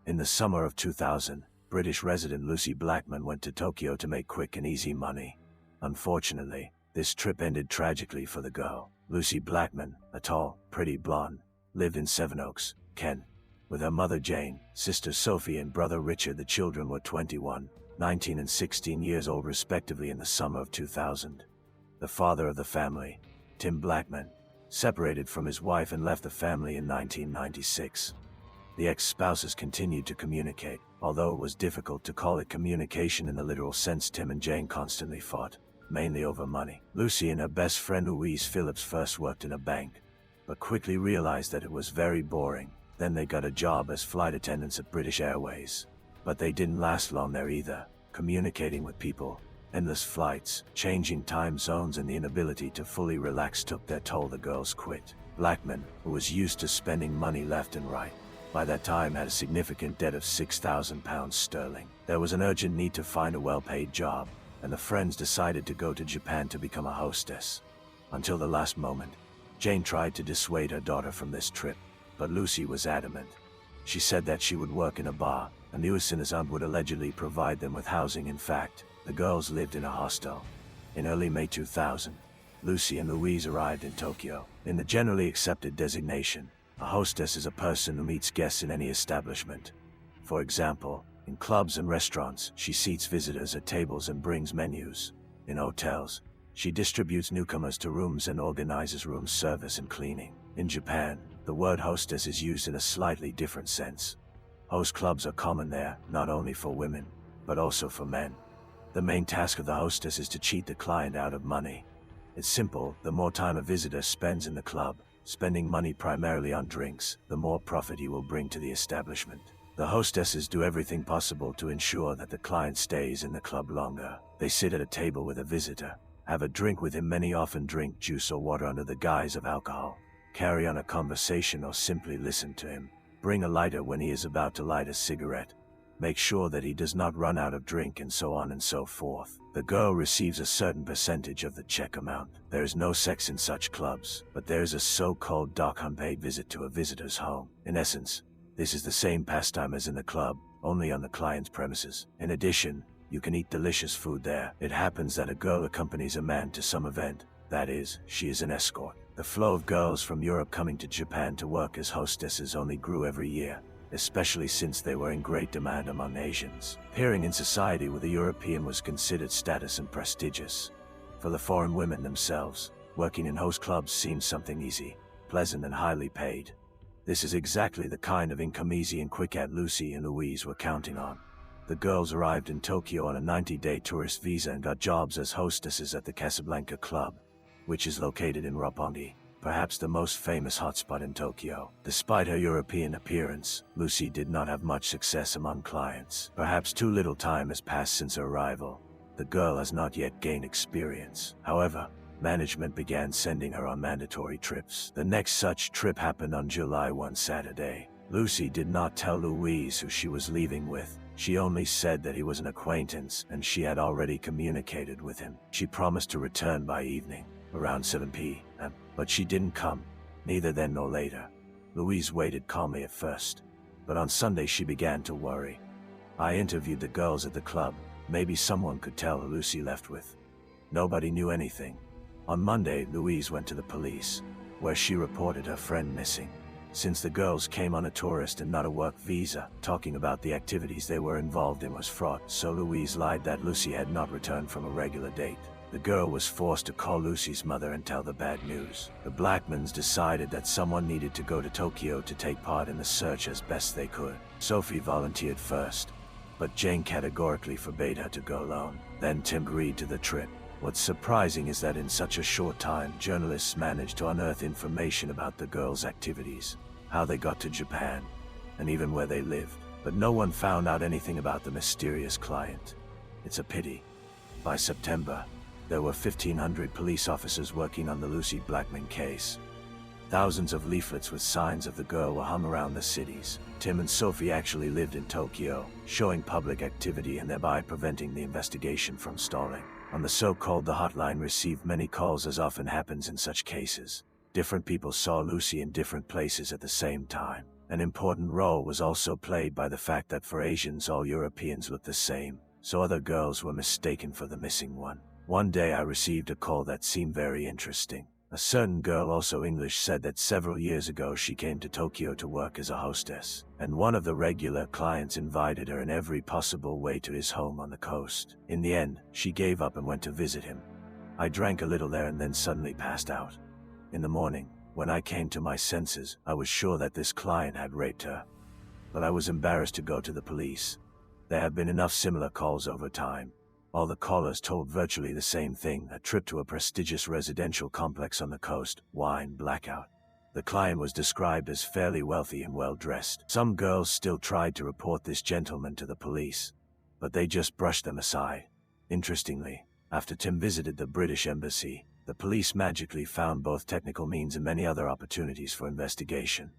In the summer of 2000, British resident Lucy Blackman went to Tokyo to make quick and easy money. Unfortunately, this trip ended tragically for the girl. Lucy Blackman, a tall, pretty blonde, lived in Sevenoaks, Kent, with her mother Jane, sister Sophie and brother Richard. The children were 21, 19 and 16 years old respectively in the summer of 2000. The father of the family, Tim Blackman, separated from his wife and left the family in 1996. The ex-spouses continued to communicate, although it was difficult to call it communication in the literal sense. Tim and Jane constantly fought, mainly over money. Lucy and her best friend Louise Phillips first worked in a bank, but quickly realized that it was very boring. Then they got a job as flight attendants at British Airways. But they didn't last long there either. Communicating with people, endless flights, changing time zones and the inability to fully relax took their toll. The girls quit. Blackman, who was used to spending money left and right, by that time had a significant debt of £6,000 sterling. There was an urgent need to find a well-paid job, and the friends decided to go to Japan to become a hostess. Until the last moment, Jane tried to dissuade her daughter from this trip, but Lucy was adamant. She said that she would work in a bar, and Lucy's aunt would allegedly provide them with housing. In fact, the girls lived in a hostel. In early May 2000, Lucy and Louise arrived in Tokyo. In the generally accepted designation, a hostess is a person who meets guests in any establishment. For example, in clubs and restaurants, she seats visitors at tables and brings menus. In hotels, she distributes newcomers to rooms and organizes room service and cleaning. In Japan, the word hostess is used in a slightly different sense. Host clubs are common there, not only for women, but also for men. The main task of the hostess is to cheat the client out of money. It's simple: the more time a visitor spends in the club, spending money primarily on drinks, the more profit he will bring to the establishment. The hostesses do everything possible to ensure that the client stays in the club longer. They sit at a table with a visitor, have a drink with him. Many often drink juice or water under the guise of alcohol, carry on a conversation or simply listen to him, bring a lighter when he is about to light a cigarette, make sure that he does not run out of drink, and so on and so forth. The girl receives a certain percentage of the check amount. There is no sex in such clubs, but there is a so-called dark unpaid visit to a visitor's home. In essence, this is the same pastime as in the club, only on the client's premises. In addition, you can eat delicious food there. It happens that a girl accompanies a man to some event. That is, she is an escort. The flow of girls from Europe coming to Japan to work as hostesses only grew every year, especially since they were in great demand among Asians. Appearing in society with a European was considered status and prestigious. For the foreign women themselves, working in host clubs seemed something easy, pleasant and highly paid. This is exactly the kind of income easy and quick that Lucy and Louise were counting on. The girls arrived in Tokyo on a 90-day tourist visa and got jobs as hostesses at the Casablanca Club, which is located in Roppongi, perhaps the most famous hotspot in Tokyo. Despite her European appearance, Lucy did not have much success among clients. Perhaps too little time has passed since her arrival. The girl has not yet gained experience. However, management began sending her on mandatory trips. The next such trip happened on July 1 Saturday. Lucy did not tell Louise who she was leaving with. She only said that he was an acquaintance and she had already communicated with him. She promised to return by evening, around 7 p.m., but she didn't come, neither then nor later. Louise waited calmly at first, but on Sunday she began to worry. I interviewed the girls at the club. Maybe someone could tell who Lucy left with. Nobody knew anything. On Monday, Louise went to the police, where she reported her friend missing. Since the girls came on a tourist and not a work visa, talking about the activities they were involved in was fraught, so Louise lied that Lucy had not returned from a regular date. The girl was forced to call Lucy's mother and tell the bad news. The Blackmans decided that someone needed to go to Tokyo to take part in the search as best they could. Sophie volunteered first, but Jane categorically forbade her to go alone. Then Tim agreed to the trip. What's surprising is that in such a short time, journalists managed to unearth information about the girls' activities, how they got to Japan, and even where they lived. But no one found out anything about the mysterious client. It's a pity. By September, there were 1,500 police officers working on the Lucy Blackman case. Thousands of leaflets with signs of the girl were hung around the cities. Tim and Sophie actually lived in Tokyo, showing public activity and thereby preventing the investigation from stalling. On the so-called the hotline received many calls, as often happens in such cases. Different people saw Lucy in different places at the same time. An important role was also played by the fact that for Asians all Europeans looked the same, so other girls were mistaken for the missing one. One day I received a call that seemed very interesting. A certain girl, also English, said that several years ago she came to Tokyo to work as a hostess, and one of the regular clients invited her in every possible way to his home on the coast. In the end, she gave up and went to visit him. I drank a little there and then suddenly passed out. In the morning, when I came to my senses, I was sure that this client had raped her. But I was embarrassed to go to the police. There have been enough similar calls over time. All the callers told virtually the same thing: a trip to a prestigious residential complex on the coast, wine, blackout. The client was described as fairly wealthy and well-dressed. Some girls still tried to report this gentleman to the police, but they just brushed them aside. Interestingly, after Tim visited the British Embassy, the police magically found both technical means and many other opportunities for investigation.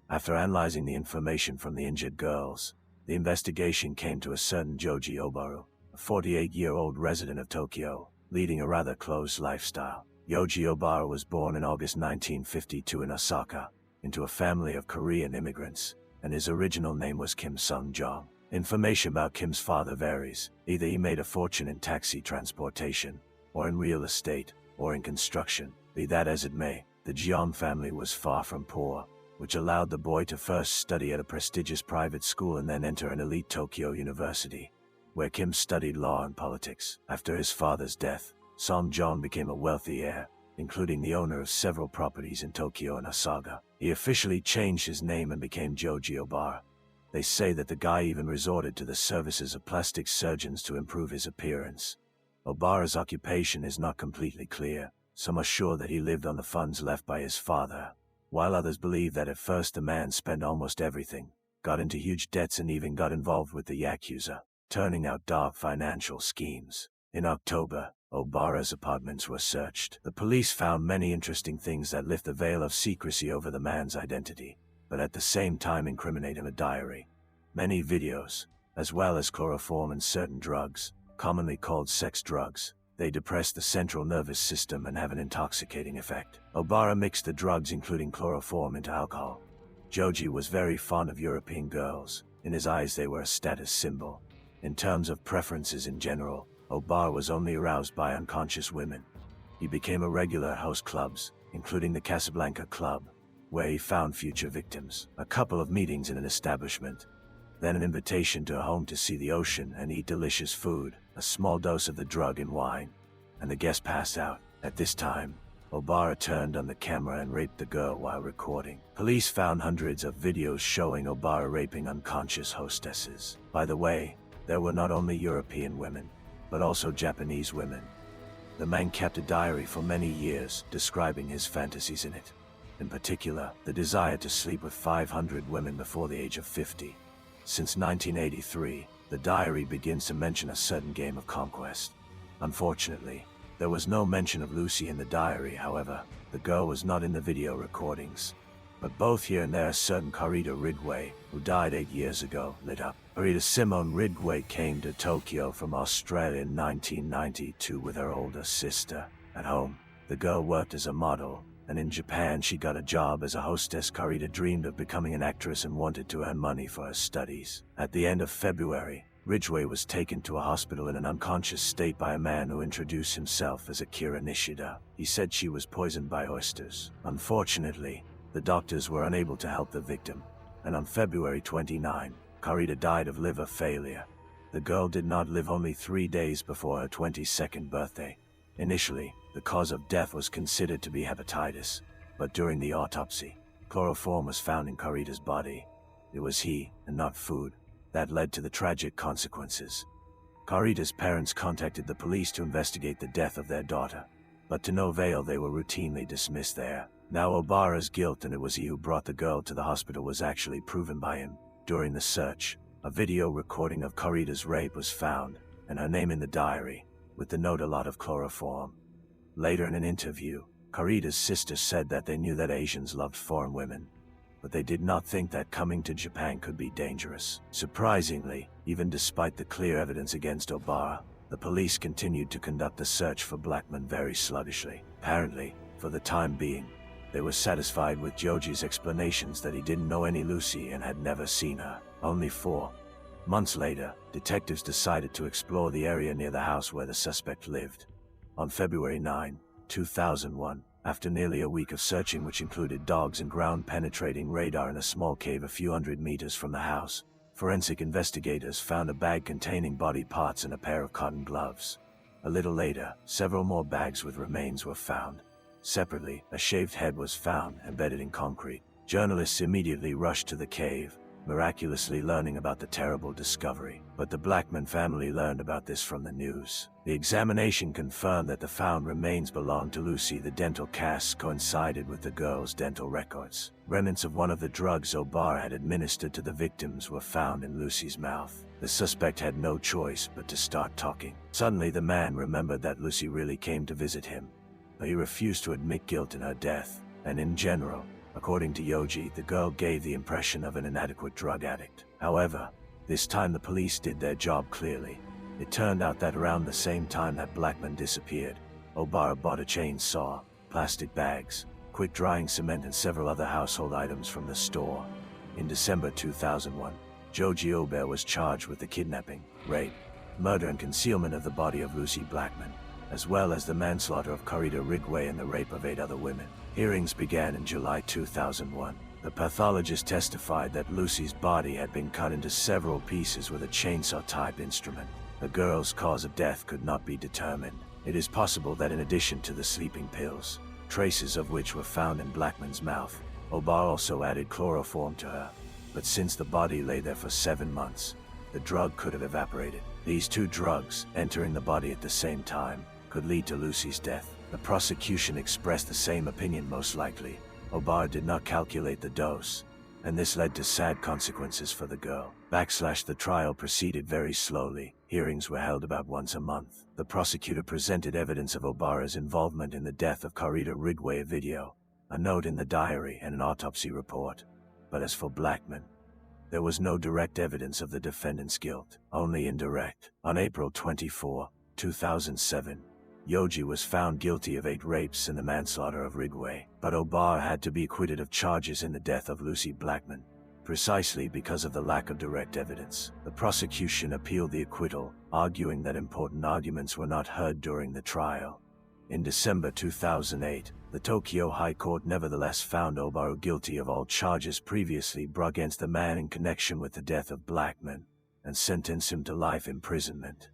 After analyzing the information from the injured girls, the investigation came to a certain Joji Obaru, a 48-year-old resident of Tokyo, leading a rather closed lifestyle. Yoji Obaru was born in August 1952 in Osaka, into a family of Korean immigrants, and his original name was Kim Sung-jong. Information about Kim's father varies. Either he made a fortune in taxi transportation, or in real estate, or in construction. Be that as it may, the Jeong family was far from poor, which allowed the boy to first study at a prestigious private school and then enter an elite Tokyo university, where Kim studied law and politics. After his father's death, Song-jong became a wealthy heir, including the owner of several properties in Tokyo and Osaka. He officially changed his name and became Joji Obara. They say that the guy even resorted to the services of plastic surgeons to improve his appearance. Obara's occupation is not completely clear. Some are sure that he lived on the funds left by his father, while others believe that at first the man spent almost everything, got into huge debts and even got involved with the Yakuza, turning out dark financial schemes. In October, Obara's apartments were searched. The police found many interesting things that lift the veil of secrecy over the man's identity, but at the same time incriminate him: a diary, many videos, as well as chloroform and certain drugs, commonly called sex drugs. They depress the central nervous system and have an intoxicating effect. Obara mixed the drugs, including chloroform, into alcohol. Joji was very fond of European girls. In his eyes they were a status symbol. In terms of preferences in general, Obara was only aroused by unconscious women. He became a regular at host clubs, including the Casablanca Club, where he found future victims. A couple of meetings in an establishment, then an invitation to a home to see the ocean and eat delicious food, a small dose of the drug in wine, and the guest passed out. At this time, Obara turned on the camera and raped the girl while recording. Police found hundreds of videos showing Obara raping unconscious hostesses. By the way, there were not only European women, but also Japanese women. The man kept a diary for many years, describing his fantasies in it. In particular, the desire to sleep with 500 women before the age of 50. Since 1983, the diary begins to mention a certain game of conquest. Unfortunately, there was no mention of Lucy in the diary. However, the girl was not in the video recordings. But both here and there, a certain Karita Ridgway, who died 8 years ago, lit up. Karita Simone Ridgway came to Tokyo from Australia in 1992 with her older sister. At home, the girl worked as a model, and in Japan she got a job as a hostess. Karita dreamed of becoming an actress and wanted to earn money for her studies. At the end of February, Ridgway was taken to a hospital in an unconscious state by a man who introduced himself as Akira Nishida. He said she was poisoned by oysters. Unfortunately, the doctors were unable to help the victim, and on February 29, Karita died of liver failure. The girl did not live only 3 days before her 22nd birthday. Initially, the cause of death was considered to be hepatitis, but during the autopsy, chloroform was found in Karita's body. It was he, and not food, that led to the tragic consequences. Karita's parents contacted the police to investigate the death of their daughter, but to no avail. They were routinely dismissed there. Now Obara's guilt, and it was he who brought the girl to the hospital, was actually proven by him. During the search, a video recording of Karita's rape was found, and her name in the diary, with the note "a lot of chloroform." Later in an interview, Karita's sister said that they knew that Asians loved foreign women, but they did not think that coming to Japan could be dangerous. Surprisingly, even despite the clear evidence against Obara, the police continued to conduct the search for Blackman very sluggishly. Apparently, for the time being, They were satisfied with Joji's explanations that he didn't know any Lucy and had never seen her. Only 4 months later, detectives decided to explore the area near the house where the suspect lived. On February 9, 2001, after nearly a week of searching, which included dogs and ground-penetrating radar in a small cave a few hundred meters from the house, forensic investigators found a bag containing body parts and a pair of cotton gloves. A little later, several more bags with remains were found. Separately, a shaved head was found, embedded in concrete. Journalists immediately rushed to the cave, miraculously learning about the terrible discovery. But the Blackman family learned about this from the news. The examination confirmed that the found remains belonged to Lucy. The dental casts coincided with the girl's dental records. Remnants of one of the drugs O'Barr had administered to the victims were found in Lucy's mouth. The suspect had no choice but to start talking. Suddenly, the man remembered that Lucy really came to visit him, but he refused to admit guilt in her death, and in general, according to Yoji, the girl gave the impression of an inadequate drug addict. However, this time the police did their job clearly. It turned out that around the same time that Blackman disappeared, O'Barr bought a chainsaw, plastic bags, quick-drying cement and several other household items from the store. In December 2001, Joji O'Barr was charged with the kidnapping, rape, murder and concealment of the body of Lucy Blackman, as well as the manslaughter of Corita Ridgway and the rape of 8 other women. Hearings began in July 2001. The pathologist testified that Lucy's body had been cut into several pieces with a chainsaw-type instrument. The girl's cause of death could not be determined. It is possible that in addition to the sleeping pills, traces of which were found in Blackman's mouth, O'Barr also added chloroform to her. But since the body lay there for 7 months, the drug could have evaporated. These 2 drugs, entering the body at the same time, could lead to Lucy's death. The prosecution expressed the same opinion. Most likely, O'Barr did not calculate the dose, and this led to sad consequences for the girl. The trial proceeded very slowly. Hearings were held about once a month. The prosecutor presented evidence of O'Barr's involvement in the death of Corita Ridgway, a video, a note in the diary, and an autopsy report. But as for Blackman, there was no direct evidence of the defendant's guilt, only indirect. On April 24, 2007, Yoji was found guilty of 8 rapes and the manslaughter of Ridgway, but O'Barr had to be acquitted of charges in the death of Lucy Blackman, precisely because of the lack of direct evidence. The prosecution appealed the acquittal, arguing that important arguments were not heard during the trial. In December 2008, the Tokyo High Court nevertheless found O'Barr guilty of all charges previously brought against the man in connection with the death of Blackman, and sentenced him to life imprisonment.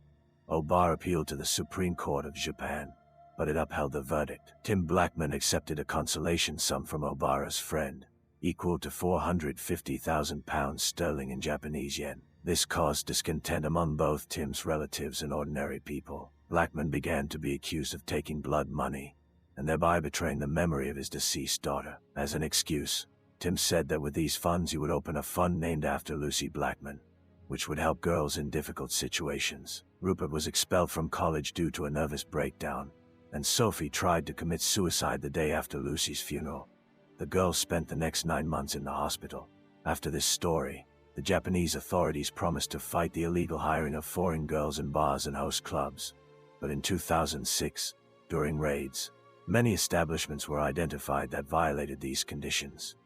O'Barr appealed to the Supreme Court of Japan, but it upheld the verdict. Tim Blackman accepted a consolation sum from O'Barr's friend, equal to £450,000 in Japanese yen. This caused discontent among both Tim's relatives and ordinary people. Blackman began to be accused of taking blood money, and thereby betraying the memory of his deceased daughter. As an excuse, Tim said that with these funds he would open a fund named after Lucy Blackman, which would help girls in difficult situations. Rupert was expelled from college due to a nervous breakdown, and Sophie tried to commit suicide the day after Lucy's funeral. The girls spent the next 9 months in the hospital. After this story, the Japanese authorities promised to fight the illegal hiring of foreign girls in bars and host clubs. But in 2006, during raids, many establishments were identified that violated these conditions.